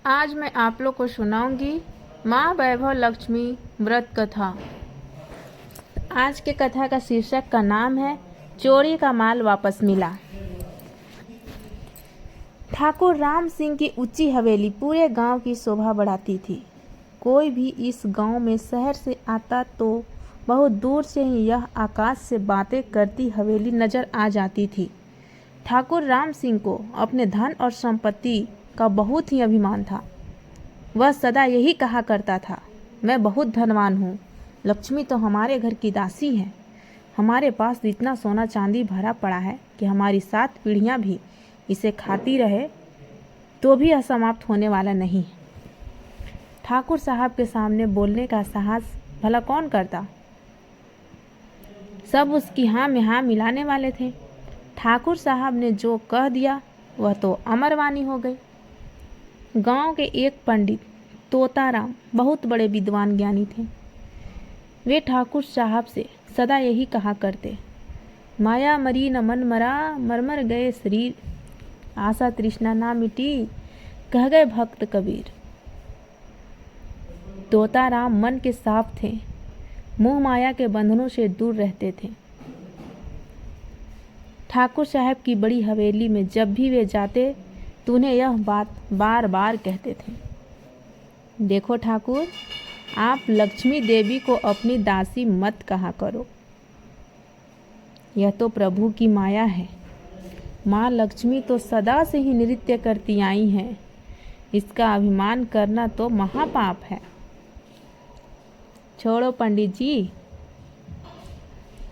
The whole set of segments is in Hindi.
आज मैं आप लोग को सुनाऊंगी माँ वैभव लक्ष्मी व्रत कथा। आज के कथा का शीर्षक का नाम है चोरी का माल वापस मिला। ठाकुर राम सिंह की ऊंची हवेली पूरे गांव की शोभा बढ़ाती थी। कोई भी इस गांव में शहर से आता तो बहुत दूर से ही यह आकाश से बातें करती हवेली नजर आ जाती थी। ठाकुर राम सिंह को अपने धन और संपत्ति का बहुत ही अभिमान था। वह सदा यही कहा करता था, मैं बहुत धनवान हूँ, लक्ष्मी तो हमारे घर की दासी है। हमारे पास इतना सोना चांदी भरा पड़ा है कि हमारी 7 पीढ़ियाँ भी इसे खाती रहे तो भी असमाप्त होने वाला नहीं। ठाकुर साहब के सामने बोलने का साहस भला कौन करता। सब उसकी हाँ में हाँ मिलाने वाले थे। ठाकुर साहब ने जो कह दिया वह तो अमरवाणी हो गई। गांव के एक पंडित तोताराम बहुत बड़े विद्वान ज्ञानी थे। वे ठाकुर साहब से सदा यही कहा करते, माया मरी न मन मरा, मरमर गए शरीर, आशा तृष्णा ना मिटी, कह गए भक्त कबीर। तोताराम मन के साफ थे, मोह माया के बंधनों से दूर रहते थे। ठाकुर साहब की बड़ी हवेली में जब भी वे जाते तो उन्हें यह बात बार बार कहते थे, देखो ठाकुर, आप लक्ष्मी देवी को अपनी दासी मत कहा करो। यह तो प्रभु की माया है। माँ लक्ष्मी तो सदा से ही नृत्य करती आई हैं। इसका अभिमान करना तो महापाप है। छोड़ो पंडित जी,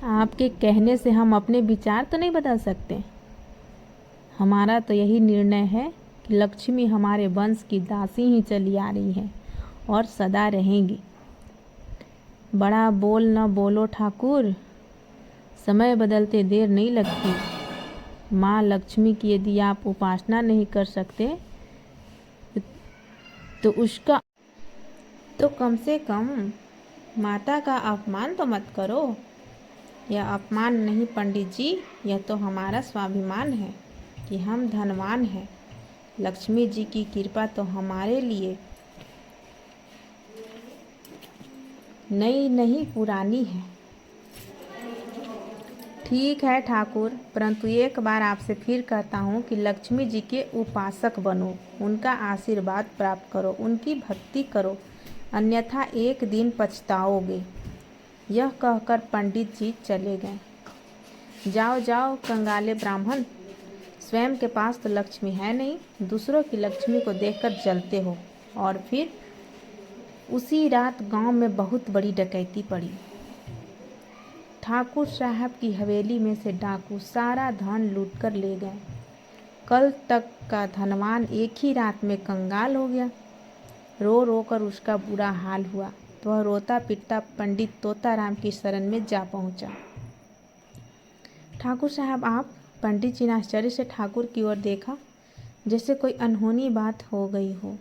आपके कहने से हम अपने विचार तो नहीं बदल सकते। हमारा तो यही निर्णय है कि लक्ष्मी हमारे वंश की दासी ही चली आ रही है और सदा रहेंगी। बड़ा बोल न बोलो ठाकुर, समय बदलते देर नहीं लगती। माँ लक्ष्मी की यदि आप उपासना नहीं कर सकते तो उसका तो कम से कम माता का अपमान तो मत करो। यह अपमान नहीं पंडित जी, यह तो हमारा स्वाभिमान है कि हम धनवान हैं। लक्ष्मी जी की कृपा तो हमारे लिए नई नहीं पुरानी है। ठीक है ठाकुर, परंतु एक बार आपसे फिर कहता हूँ कि लक्ष्मी जी के उपासक बनो, उनका आशीर्वाद प्राप्त करो, उनकी भक्ति करो, अन्यथा एक दिन पछताओगे। यह कहकर पंडित जी चले गए। जाओ जाओ कंगाले ब्राह्मण, स्वयं के पास तो लक्ष्मी है नहीं, दूसरों की लक्ष्मी को देखकर जलते हो। और फिर उसी रात गांव में बहुत बड़ी डकैती पड़ी। ठाकुर साहब की हवेली में से डाकू सारा धन लूटकर ले गए। कल तक का धनवान एक ही रात में कंगाल हो गया। रो रो कर उसका बुरा हाल हुआ तो वह रोता पिटता पंडित तोताराम की शरण में जा पहुंचा। ठाकुर साहब आप? पंडित जी ने आश्चर्य से ठाकुर की ओर देखा, जैसे कोई अनहोनी बात हो गई हो।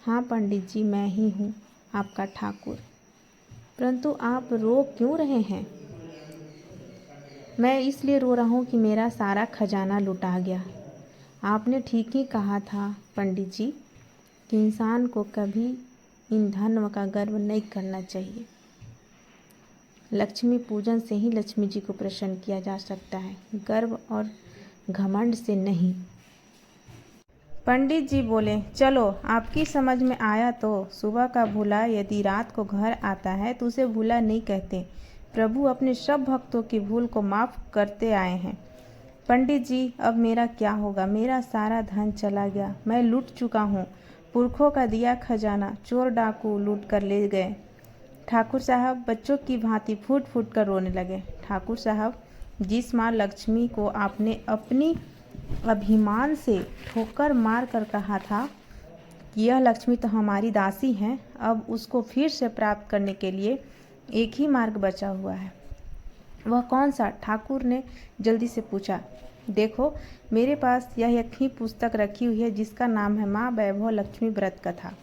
हाँ पंडित जी, मैं ही हूँ आपका ठाकुर। परंतु आप रो क्यों रहे हैं? मैं इसलिए रो रहा हूँ कि मेरा सारा खजाना लुटा गया। आपने ठीक ही कहा था पंडित जी कि इंसान को कभी इन धन का गर्व नहीं करना चाहिए। लक्ष्मी पूजन से ही लक्ष्मी जी को प्रसन्न किया जा सकता है, गर्व और घमंड से नहीं। पंडित जी बोले, चलो आपकी समझ में आया तो सुबह का भूला यदि रात को घर आता है तो उसे भूला नहीं कहते। प्रभु अपने सब भक्तों की भूल को माफ़ करते आए हैं। पंडित जी, अब मेरा क्या होगा? मेरा सारा धन चला गया, मैं लूट चुका हूँ। पुरखों का दिया खजाना चोर डाकू लूट कर ले गए। ठाकुर साहब बच्चों की भांति फूट फूट कर रोने लगे। ठाकुर साहब, जिस माँ लक्ष्मी को आपने अपनी अभिमान से ठोकर मार कर कहा था कि यह लक्ष्मी तो हमारी दासी हैं, अब उसको फिर से प्राप्त करने के लिए एक ही मार्ग बचा हुआ है। वह कौन सा? ठाकुर ने जल्दी से पूछा। देखो, मेरे पास यह एक ही पुस्तक रखी हुई है जिसका नाम है माँ वैभव लक्ष्मी व्रत कथा।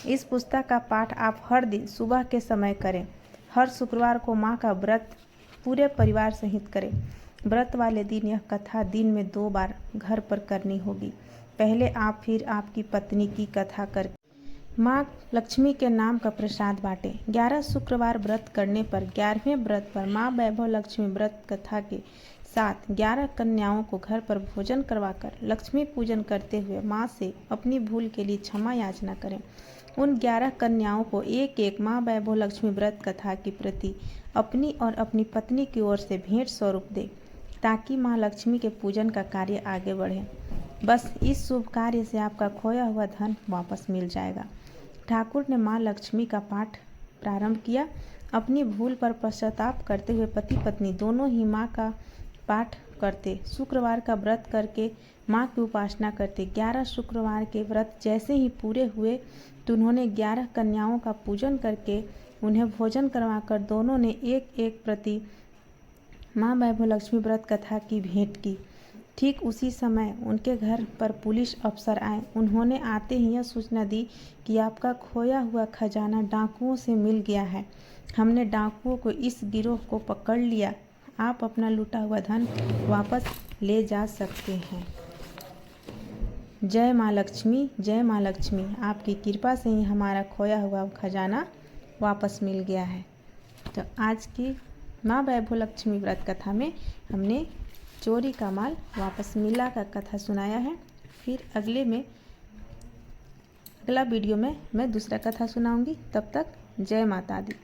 इस पुस्तक का पाठ आप हर दिन सुबह के समय करें। हर शुक्रवार को माँ का व्रत पूरे परिवार सहित करें। व्रत वाले दिन यह कथा दिन में 2 बार घर पर करनी होगी। पहले आप फिर आपकी पत्नी की कथा कर माँ लक्ष्मी के नाम का प्रसाद बांटे। 11 शुक्रवार व्रत करने पर 11वें व्रत पर माँ वैभव लक्ष्मी व्रत कथा के साथ 11 कन्याओं को घर पर भोजन करवाकर लक्ष्मी पूजन करते हुए माँ से अपनी भूल के लिए क्षमा याचना करें। उन 11 कन्याओं को एक एक माँ वैभव लक्ष्मी व्रत कथा की प्रति अपनी और अपनी पत्नी की ओर से भेंट स्वरूप दे, ताकि माँ लक्ष्मी के पूजन का कार्य आगे बढ़े। बस इस शुभ कार्य से आपका खोया हुआ धन वापस मिल जाएगा। ठाकुर ने माँ लक्ष्मी का पाठ प्रारंभ किया। अपनी भूल पर पश्चाताप करते हुए पति पत्नी दोनों ही माँ का पाठ करते, शुक्रवार का व्रत करके माँ की उपासना करते। 11 शुक्रवार के व्रत जैसे ही पूरे हुए तो उन्होंने 11 कन्याओं का पूजन करके उन्हें भोजन करवाकर दोनों ने एक एक प्रति माँ वैभव लक्ष्मी व्रत कथा की भेंट की। ठीक उसी समय उनके घर पर पुलिस अफसर आए। उन्होंने आते ही यह सूचना दी कि आपका खोया हुआ खजाना डाकुओं से मिल गया है। हमने डाकुओं को इस गिरोह को पकड़ लिया। आप अपना लूटा हुआ धन वापस ले जा सकते हैं। जय माँ लक्ष्मी, जय माँ लक्ष्मी। आपकी कृपा से ही हमारा खोया हुआ खजाना वापस मिल गया है। तो आज की माँ वैभव लक्ष्मी व्रत कथा में हमने चोरी का माल वापस मिला का कथा सुनाया है। फिर अगला वीडियो में मैं दूसरा कथा सुनाऊंगी। तब तक जय माता दी।